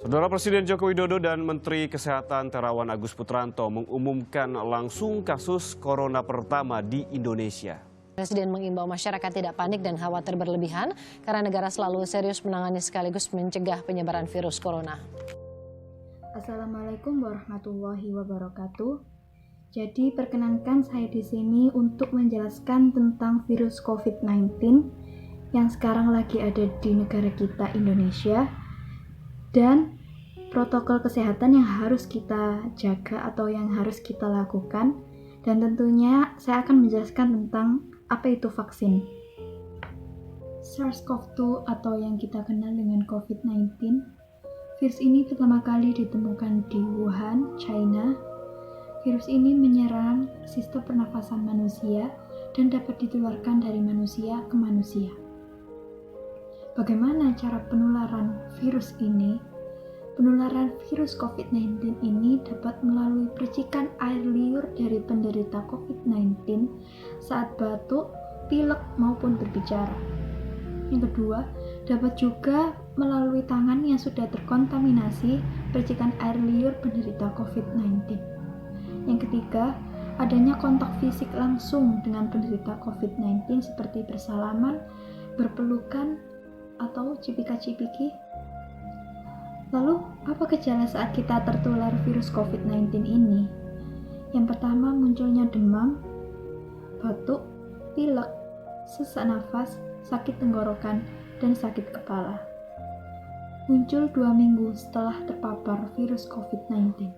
Saudara Presiden Joko Widodo dan Menteri Kesehatan Terawan Agus Putranto mengumumkan langsung kasus corona pertama di Indonesia. Presiden mengimbau masyarakat tidak panik dan khawatir berlebihan karena negara selalu serius menangani sekaligus mencegah penyebaran virus corona. Assalamualaikum warahmatullahi wabarakatuh. Jadi perkenankan saya di sini untuk menjelaskan tentang virus COVID-19 yang sekarang lagi ada di negara kita Indonesia dan protokol kesehatan yang harus kita jaga atau yang harus kita lakukan, dan tentunya saya akan menjelaskan tentang apa itu vaksin. SARS-CoV-2 atau yang kita kenal dengan COVID-19, virus ini pertama kali ditemukan di Wuhan, China. Virus ini menyerang sistem pernafasan manusia dan dapat ditularkan dari manusia ke manusia. Bagaimana cara penularan virus ini? Penularan virus COVID-19 ini dapat melalui percikan air liur dari penderita COVID-19 saat batuk, pilek, maupun berbicara. Yang kedua, dapat juga melalui tangan yang sudah terkontaminasi percikan air liur penderita COVID-19. Yang ketiga, adanya kontak fisik langsung dengan penderita COVID-19 seperti bersalaman, berpelukan, atau cipika-cipiki. Lalu, apa gejala saat kita tertular virus COVID-19 ini? Yang pertama, munculnya demam, batuk, pilek, sesak nafas, sakit tenggorokan, dan sakit kepala. Muncul 2 minggu setelah terpapar virus COVID-19.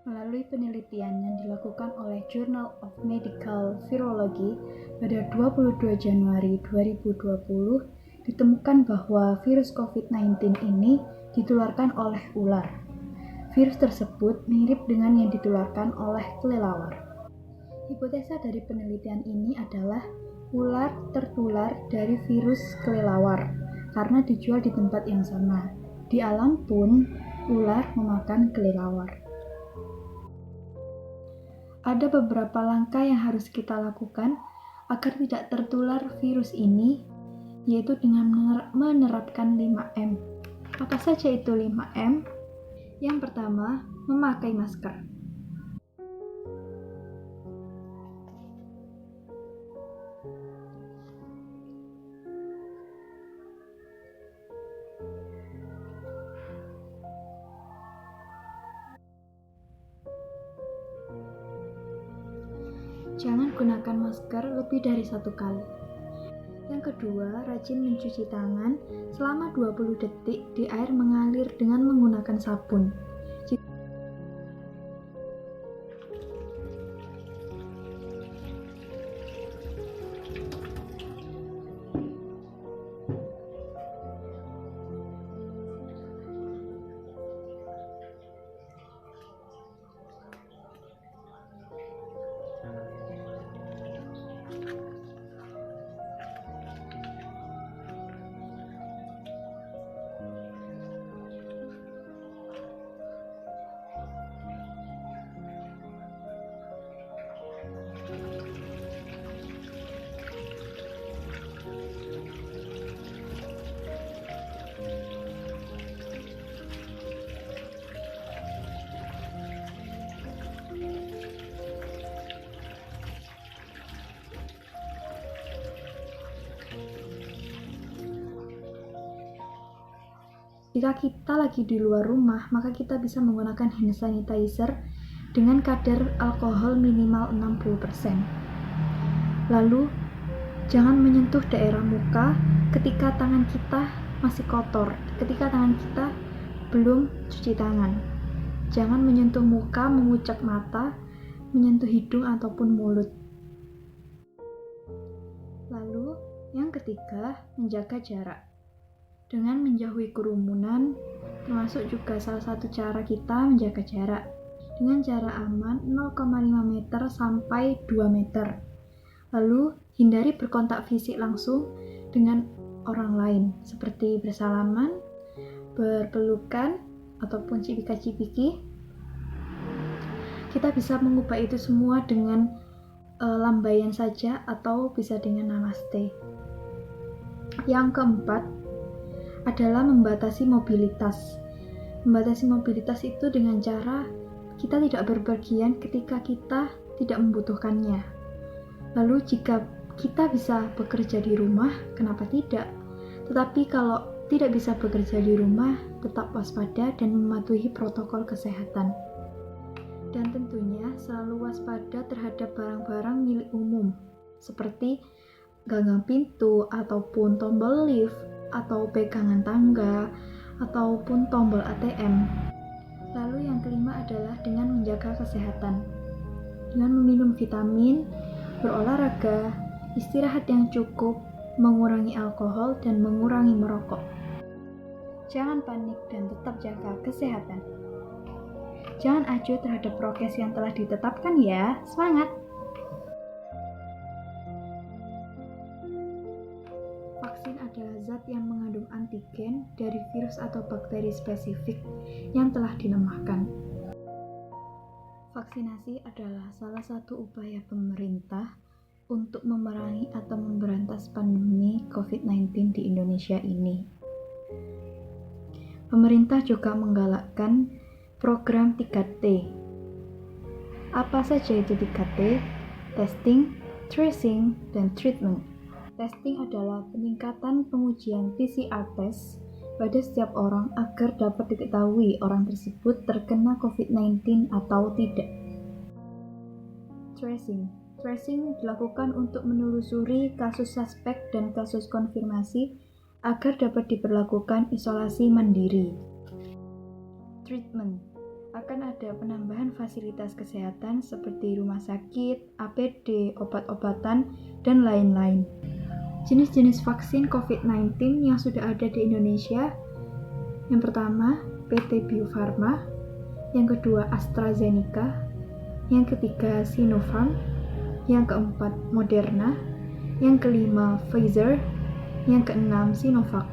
Melalui penelitian yang dilakukan oleh Journal of Medical Virology pada 22 Januari 2020, ditemukan bahwa virus COVID-19 ini ditularkan oleh ular. Virus tersebut mirip dengan yang ditularkan oleh kelelawar. Hipotesa dari penelitian ini adalah ular tertular dari virus kelelawar karena dijual di tempat yang sama. Di alam pun, ular memakan kelelawar. Ada beberapa langkah yang harus kita lakukan agar tidak tertular virus ini, yaitu dengan menerapkan 5M. Apa saja itu 5M? Yang pertama, memakai masker. Jangan gunakan masker lebih dari 1 kali. Yang kedua, rajin mencuci tangan selama 20 detik di air mengalir dengan menggunakan sabun. Jika kita lagi di luar rumah, maka kita bisa menggunakan hand sanitizer dengan kadar alkohol minimal 60%. Lalu, jangan menyentuh daerah muka ketika tangan kita masih kotor, ketika tangan kita belum cuci tangan. Jangan menyentuh muka, mengucek mata, menyentuh hidung ataupun mulut. Lalu, yang ketiga, menjaga jarak. Dengan menjauhi kerumunan, termasuk juga salah satu cara kita menjaga jarak. Dengan jarak aman 0,5 meter sampai 2 meter. Lalu, hindari berkontak fisik langsung dengan orang lain, seperti bersalaman, berpelukan, ataupun cipika-cipiki. Kita bisa mengubah itu semua dengan lambaian saja atau bisa dengan namaste. Yang keempat adalah membatasi mobilitas. Membatasi mobilitas itu dengan cara kita tidak berpergian ketika kita tidak membutuhkannya. Lalu jika kita bisa bekerja di rumah, kenapa tidak? Tetapi kalau tidak bisa bekerja di rumah, tetap waspada dan mematuhi protokol kesehatan. Dan tentunya selalu waspada terhadap barang-barang milik umum, seperti gagang pintu, ataupun tombol lift, atau pegangan tangga, ataupun tombol ATM. Lalu yang kelima adalah dengan menjaga kesehatan. Dengan meminum vitamin, berolahraga, istirahat yang cukup, mengurangi alkohol, dan mengurangi merokok. Jangan panik dan tetap jaga kesehatan. Jangan acuh terhadap prokes yang telah ditetapkan ya. Semangat! Vaksin adalah zat yang mengandung antigen dari virus atau bakteri spesifik yang telah dilemahkan. Vaksinasi adalah salah satu upaya pemerintah untuk memerangi atau memberantas pandemi COVID-19 di Indonesia ini. Pemerintah juga menggalakkan program 3T. Apa saja itu 3T? Testing, tracing, dan treatment. Testing adalah peningkatan pengujian PCR test pada setiap orang agar dapat diketahui orang tersebut terkena COVID-19 atau tidak. Tracing dilakukan untuk menelusuri kasus suspek dan kasus konfirmasi agar dapat diberlakukan isolasi mandiri. Treatment akan ada penambahan fasilitas kesehatan seperti rumah sakit, APD, obat-obatan, dan lain-lain. Jenis-jenis vaksin COVID-19 yang sudah ada di Indonesia, yang pertama PT Bio Farma, yang kedua AstraZeneca, yang ketiga Sinopharm, yang keempat Moderna, yang kelima Pfizer, yang keenam Sinovac.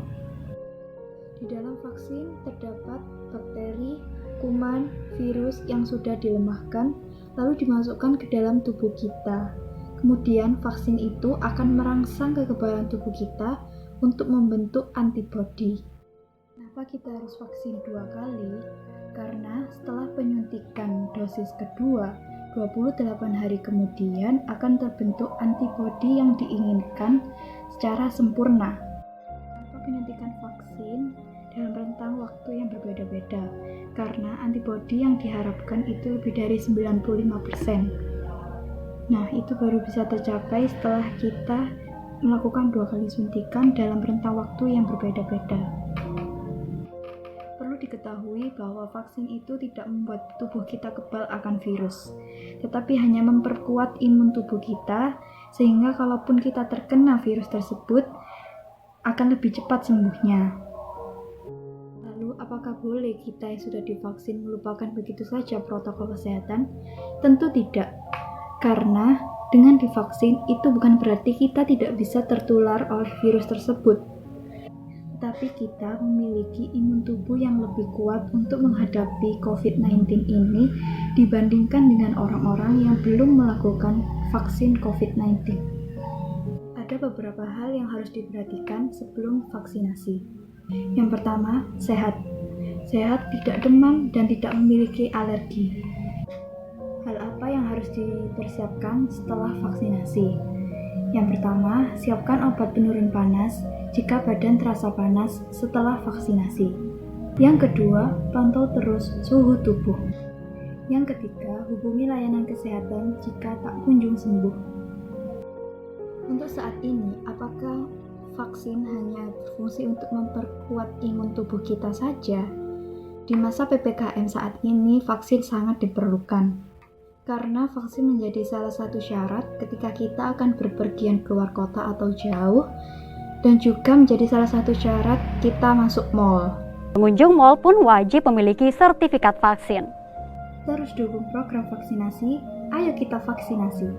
Di dalam vaksin terdapat bakteri, kuman, virus yang sudah dilemahkan, lalu dimasukkan ke dalam tubuh kita. Kemudian vaksin itu akan merangsang kekebalan tubuh kita untuk membentuk antibodi. Kenapa kita harus vaksin 2 kali? Karena setelah penyuntikan dosis kedua, 28 hari kemudian akan terbentuk antibodi yang diinginkan secara sempurna. Kenapa penyuntikan vaksin dalam rentang waktu yang berbeda-beda? Karena antibodi yang diharapkan itu lebih dari 95%. Nah, itu baru bisa tercapai setelah kita melakukan 2 kali suntikan dalam rentang waktu yang berbeda-beda. Perlu diketahui bahwa vaksin itu tidak membuat tubuh kita kebal akan virus, tetapi hanya memperkuat imun tubuh kita, sehingga kalaupun kita terkena virus tersebut, akan lebih cepat sembuhnya. Lalu, apakah boleh kita yang sudah divaksin melupakan begitu saja protokol kesehatan? Tentu tidak. Karena dengan divaksin itu bukan berarti kita tidak bisa tertular oleh virus tersebut. Tetapi kita memiliki imun tubuh yang lebih kuat untuk menghadapi COVID-19 ini dibandingkan dengan orang-orang yang belum melakukan vaksin COVID-19. Ada beberapa hal yang harus diperhatikan sebelum vaksinasi. Yang pertama, sehat. Sehat, tidak demam, dan tidak memiliki alergi. Hal apa yang harus dipersiapkan setelah vaksinasi? Yang pertama, siapkan obat penurun panas jika badan terasa panas setelah vaksinasi. Yang kedua, pantau terus suhu tubuh. Yang ketiga, hubungi layanan kesehatan jika tak kunjung sembuh. Untuk saat ini, apakah vaksin hanya berfungsi untuk memperkuat imun tubuh kita saja? Di masa PPKM saat ini, vaksin sangat diperlukan. Karena vaksin menjadi salah satu syarat ketika kita akan berpergian keluar kota atau jauh, dan juga menjadi salah satu syarat kita masuk mal. Pengunjung mal pun wajib memiliki sertifikat vaksin. Terus dukung program vaksinasi, ayo kita vaksinasi.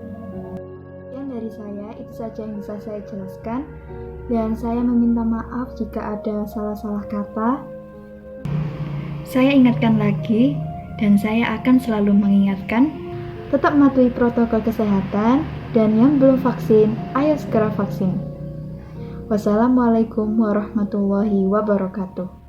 Yang dari saya, itu saja yang bisa saya jelaskan, dan saya meminta maaf jika ada salah-salah kata. Saya ingatkan lagi, dan saya akan selalu mengingatkan, tetap mematuhi protokol kesehatan, dan yang belum vaksin, ayo segera vaksin. Wassalamualaikum warahmatullahi wabarakatuh.